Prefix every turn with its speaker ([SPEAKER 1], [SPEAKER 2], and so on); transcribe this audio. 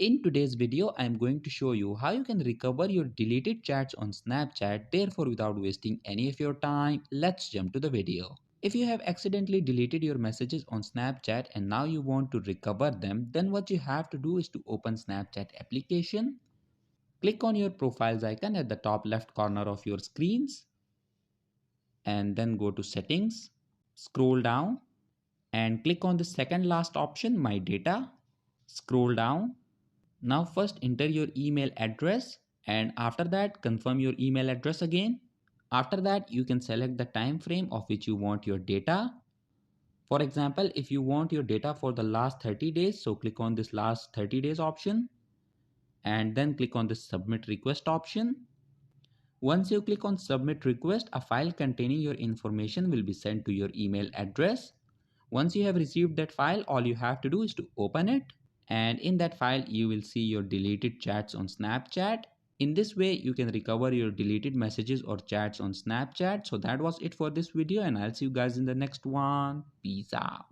[SPEAKER 1] In today's video, I am going to show you how you can recover your deleted chats on Snapchat. Therefore, without wasting any of your time, let's jump to the video. If you have accidentally deleted your messages on Snapchat and now you want to recover them, then what you have to do is to open Snapchat application. Click on your profiles icon at the top left corner of your screens and then go to settings. Scroll down and click on the second last option, my data. Scroll down. Now first enter your email address and after that confirm your email address again. After that you can select the time frame of which you want your data. For example, if you want your data for the last 30 days, so click on this last 30 days option and then click on the submit request option. Once you click on submit request, a file containing your information will be sent to your email address. Once you have received that file, all you have to do is to open it. And in that file you will see your deleted chats on Snapchat. In this way you can recover your deleted messages or chats on Snapchat. So that was it for this video and I'll see you guys in the next one. Peace out.